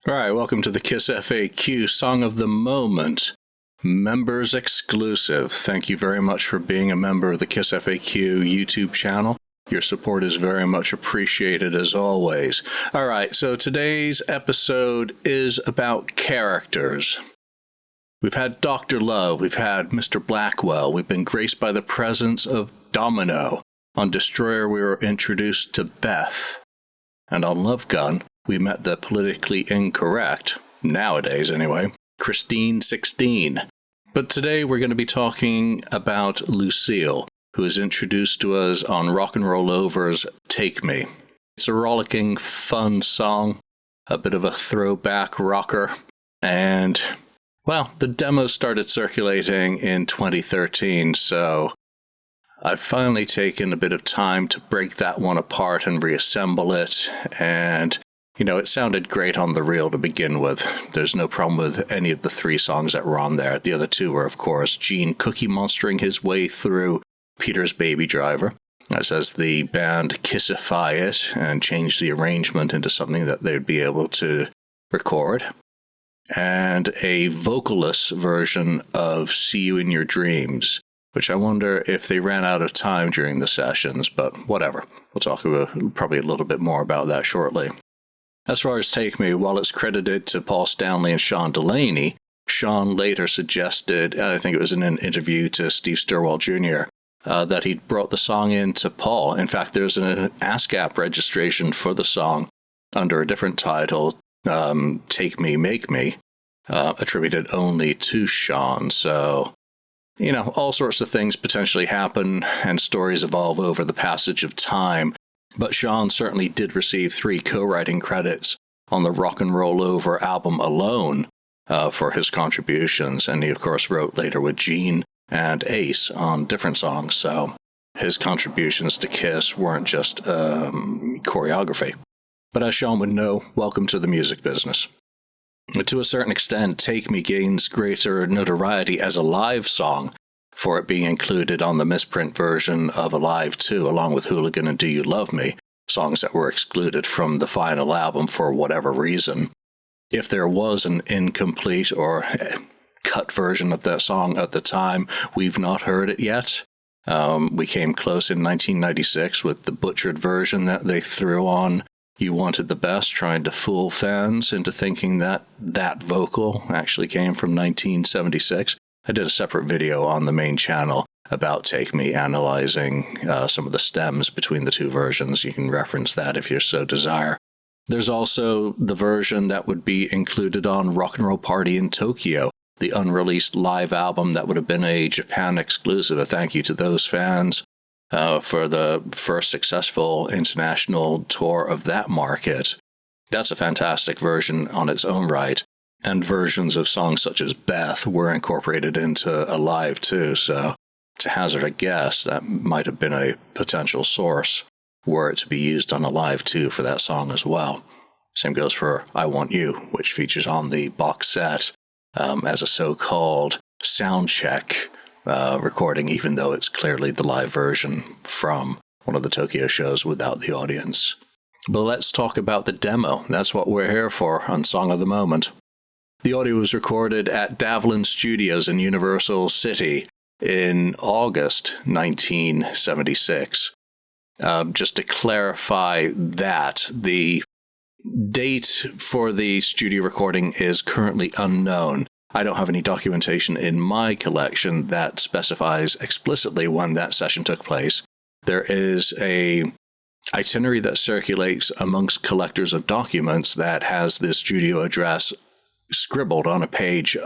All right, welcome to the KissFAQ Song of the Moment, members exclusive. Thank you very much for being a member of the KissFAQ YouTube channel. Your support is very much appreciated as always. All right, so today's episode is about characters. We've had Dr. Love, we've had Mr. Blackwell, we've been graced by the presence of Domino. On Destroyer, we were introduced to Beth. And on Love Gun, we met the politically incorrect, nowadays anyway, Christine 16. But today we're going to be talking about Lucille, who is introduced to us on Rock and Roll Over's Take Me. It's a rollicking, fun song, a bit of a throwback rocker, and, well, the demo started circulating in 2013, so I've finally taken a bit of time to break that one apart and reassemble it, and it sounded great on the reel to begin with. There's no problem with any of the three songs that were on there. The other two were, of course, Gene Cookie Monstering his way through Peter's Baby Driver, as the band KissFAQ it and change the arrangement into something that they'd be able to record, and a vocalist version of See You in Your Dreams, which I wonder if they ran out of time during the sessions, but whatever. We'll talk about probably a little bit more about that shortly. As far as Take Me, while it's credited to Paul Stanley and Sean Delaney, Sean later suggested, I think it was in an interview to Steve Sturwell Jr., that he'd brought the song in to Paul. In fact, there's an ASCAP registration for the song under a different title, Take Me, Make Me, attributed only to Sean. So, all sorts of things potentially happen and stories evolve over the passage of time. But Sean certainly did receive 3 co-writing credits on the Rock and Roll Over album alone for his contributions. And he, of course, wrote later with Gene and Ace on different songs. So his contributions to Kiss weren't just choreography. But as Sean would know, welcome to the music business. To a certain extent, Take Me gains greater notoriety as a live song, for it being included on the misprint version of Alive 2, along with Hooligan and Do You Love Me, songs that were excluded from the final album for whatever reason. If there was an incomplete or cut version of that song at the time, we've not heard it yet. We came close in 1996 with the butchered version that they threw on You Wanted the Best, trying to fool fans into thinking that that vocal actually came from 1976. I did a separate video on the main channel about Take Me, analyzing some of the stems between the two versions. You can reference that if you so desire. There's also the version that would be included on Rock and Roll Party in Tokyo, the unreleased live album that would have been a Japan exclusive. A thank you to those fans for the first successful international tour of that market. That's a fantastic version on its own right. And versions of songs such as Beth were incorporated into Alive too, so to hazard a guess, that might have been a potential source were it to be used on Alive 2 for that song as well. Same goes for I Want You, which features on the box set as a so-called sound check recording, even though it's clearly the live version from one of the Tokyo shows without the audience. But let's talk about the demo. That's what we're here for on Song of the Moment. The audio was recorded at Davlen Studios in Universal City in August 1976. Just to clarify that, the date for the studio recording is currently unknown. I don't have any documentation in my collection that specifies explicitly when that session took place. There is a itinerary that circulates amongst collectors of documents that has the studio address scribbled on a page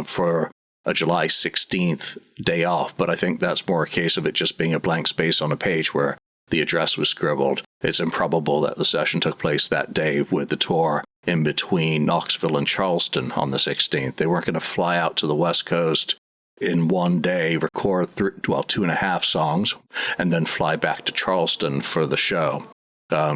for a July 16th day off, but I think that's more a case of it just being a blank space on a page where the address was scribbled. It's improbable that the session took place that day with the tour in between Knoxville and Charleston on the 16th. They weren't going to fly out to the West Coast in one day, record 2.5 songs, and then fly back to Charleston for the show.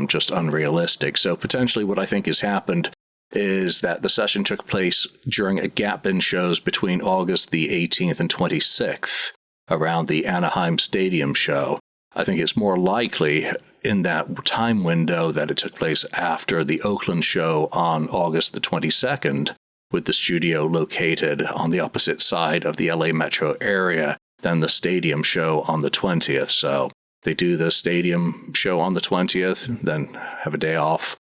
Just unrealistic. So potentially what I think has happened is that the session took place during a gap in shows between August the 18th and 26th, around the Anaheim Stadium show. I think it's more likely in that time window that it took place after the Oakland show on August the 22nd, with the studio located on the opposite side of the LA metro area than the stadium show on the 20th. So they do the stadium show on the 20th, then have a day off,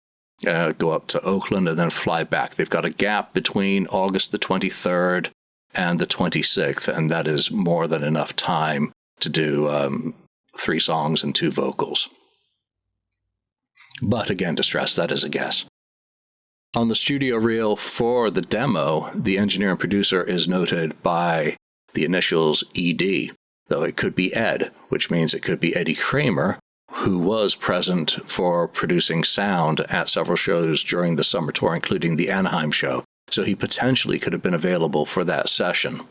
go up to Oakland, and then fly back. They've got a gap between August the 23rd and the 26th, and that is more than enough time to do 3 songs and 2 vocals. But again, to stress, that is a guess. On the studio reel for the demo, the engineer and producer is noted by the initials ED, though it could be Ed, which means it could be Eddie Kramer, who was present for producing sound at several shows during the summer tour, including the Anaheim show, so he potentially could have been available for that session.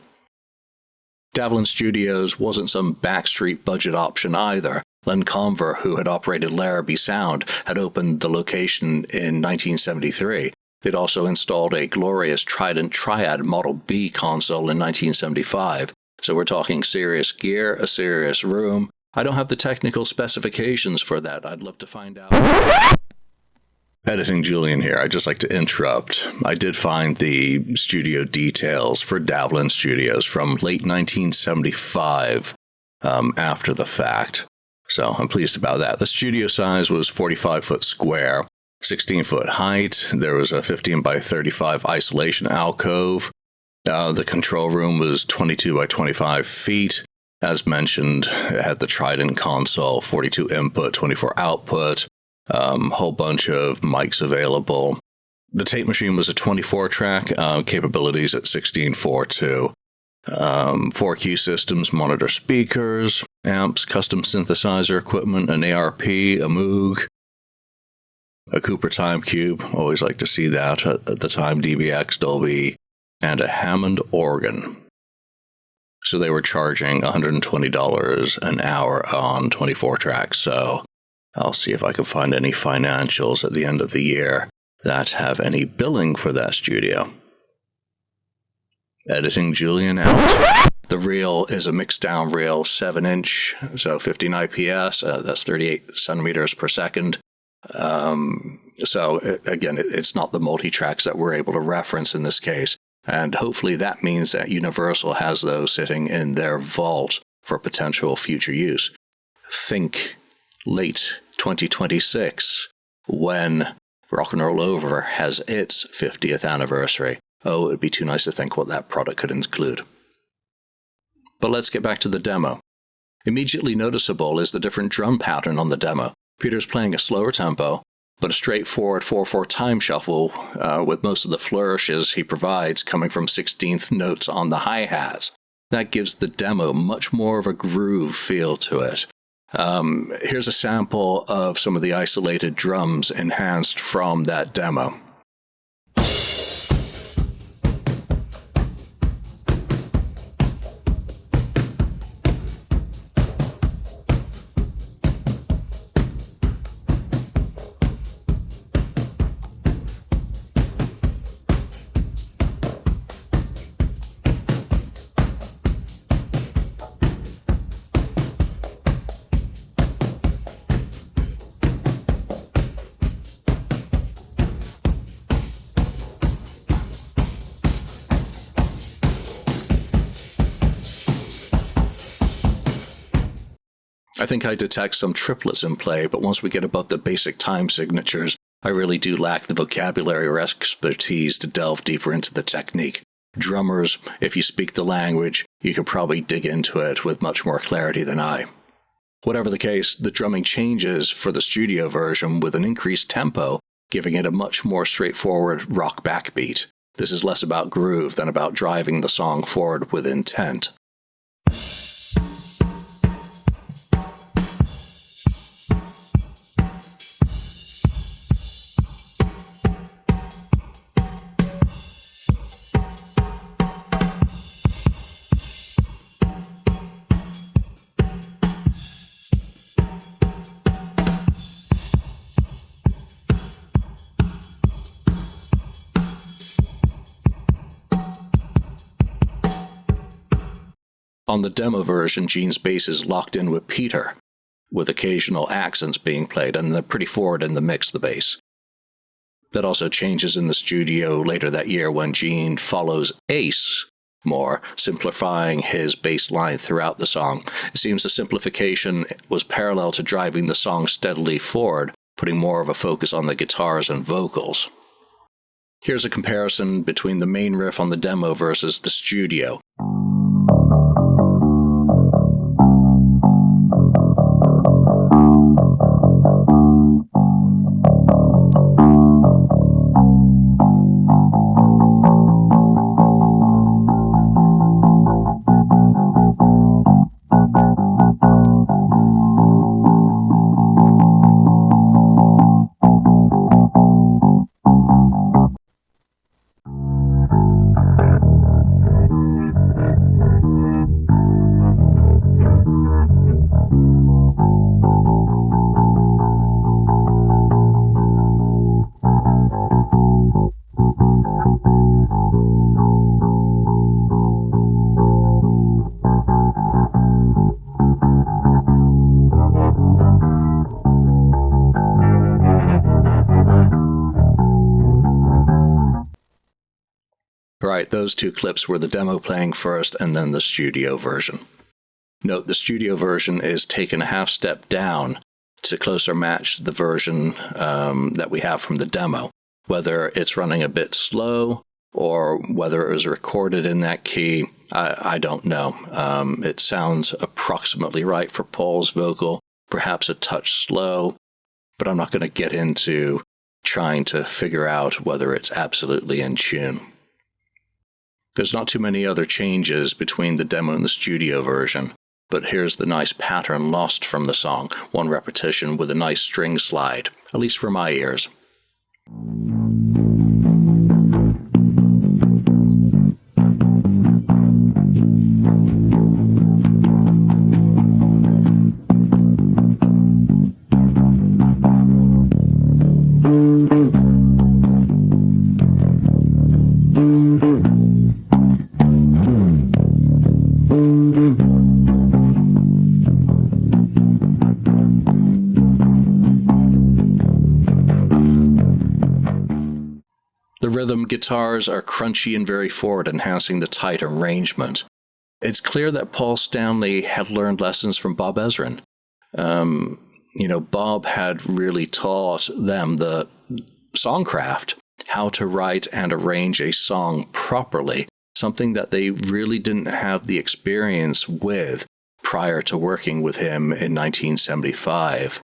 Davlen Studios wasn't some backstreet budget option either. Len Conver, who had operated Larrabee Sound, had opened the location in 1973. They'd also installed a glorious Trident Triad Model B console in 1975. So we're talking serious gear, a serious room. I don't have the technical specifications for that. I'd love to find out. Editing Julian here. I'd just like to interrupt. I did find the studio details for Davlen Studios from late 1975 after the fact. So I'm pleased about that. The studio size was 45-foot square, 16-foot height. There was a 15 by 35 isolation alcove. The control room was 22 by 25 feet. As mentioned, it had the Trident console, 42 input, 24 output, whole bunch of mics available. The tape machine was a 24-track, capabilities at 16.4 too. 4Q systems, monitor speakers, amps, custom synthesizer equipment, an ARP, a Moog, a Cooper Time Cube, always like to see that at the time, DBX, Dolby, and a Hammond organ. So they were charging $120 an hour on 24 tracks, so I'll see if I can find any financials at the end of the year that have any billing for that studio. Editing Julian out. The reel is a mixed down reel, 7-inch, so 15 IPS, that's 38 centimeters per second. So again, it's not the multi-tracks that we're able to reference in this case. And hopefully that means that Universal has those sitting in their vault for potential future use. Think late 2026, when Rock and Roll Over has its 50th anniversary. Oh, it would be too nice to think what that product could include. But let's get back to the demo. Immediately noticeable is the different drum pattern on the demo. Peter's playing a slower tempo, but a straightforward 4/4 time shuffle with most of the flourishes he provides coming from 16th notes on the hi-hats. That gives the demo much more of a groove feel to it. Here's a sample of some of the isolated drums enhanced from that demo. I think I detect some triplets in play, but once we get above the basic time signatures, I really do lack the vocabulary or expertise to delve deeper into the technique. Drummers, if you speak the language, you could probably dig into it with much more clarity than I. Whatever the case, the drumming changes for the studio version with an increased tempo, giving it a much more straightforward rock backbeat. This is less about groove than about driving the song forward with intent. On the demo version, Gene's bass is locked in with Peter. with occasional accents being played, and they're pretty forward in the mix, the bass. That also changes in the studio later that year when Gene follows Ace more, simplifying his bass line throughout the song. It seems the simplification was parallel to driving the song steadily forward, putting more of a focus on the guitars and vocals. Here's a comparison between the main riff on the demo versus the studio. Right, those two clips were the demo playing first and then the studio version. Note, the studio version is taken a half step down to closer match the version that we have from the demo. Whether it's running a bit slow or whether it was recorded in that key, I don't know. It sounds approximately right for Paul's vocal, perhaps a touch slow, but I'm not going to get into trying to figure out whether it's absolutely in tune. There's not too many other changes between the demo and the studio version, but here's the nice pattern lost from the song, one repetition with a nice string slide, at least for my ears. The rhythm guitars are crunchy and very forward, enhancing the tight arrangement. It's clear that Paul Stanley had learned lessons from Bob Ezrin. Bob had really taught them the songcraft, how to write and arrange a song properly, something that they really didn't have the experience with prior to working with him in 1975.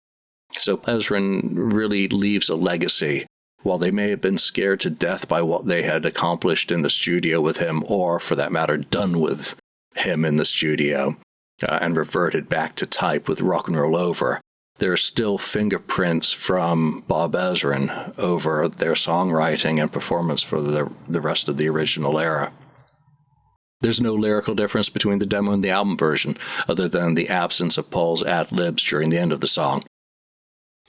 So Ezrin really leaves a legacy. While they may have been scared to death by what they had accomplished in the studio with him, or for that matter, done with him in the studio, and reverted back to type with Rock and Roll Over, there are still fingerprints from Bob Ezrin over their songwriting and performance for the rest of the original era. There's no lyrical difference between the demo and the album version, other than the absence of Paul's ad-libs during the end of the song.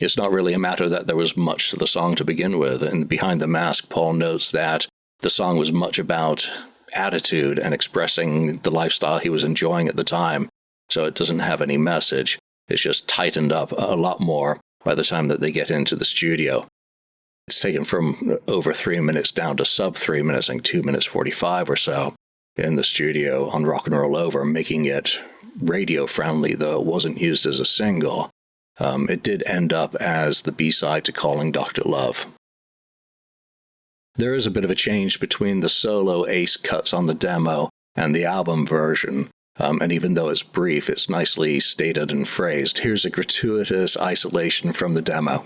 It's not really a matter that there was much to the song to begin with, and behind the mask, Paul notes that the song was much about attitude and expressing the lifestyle he was enjoying at the time, so it doesn't have any message. It's just tightened up a lot more by the time that they get into the studio. It's taken from over 3 minutes down to sub 3 minutes, I think 2 minutes 45 or so in the studio on Rock and Roll Over, making it radio-friendly, though it wasn't used as a single. It did end up as the B-side to Calling Dr. Love. There is a bit of a change between the solo Ace cuts on the demo and the album version, and even though it's brief, it's nicely stated and phrased. Here's a gratuitous isolation from the demo.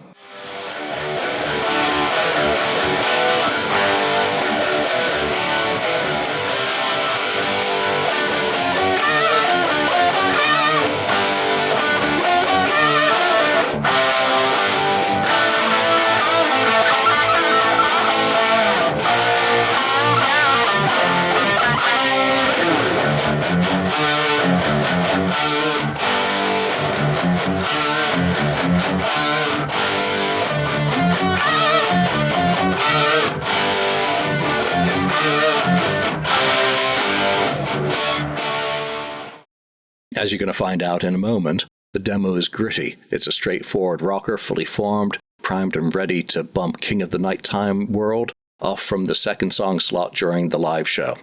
As you're going to find out in a moment, The demo is gritty. It's a straightforward rocker, fully formed, primed and ready to bump King of the Nighttime World off from the second song slot during the live show.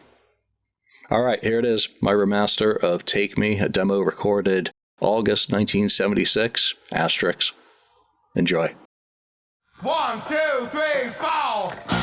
All right, here it is, my remaster of Take Me, a demo recorded August 1976, asterisk. Enjoy. 1, 2, 3, 4.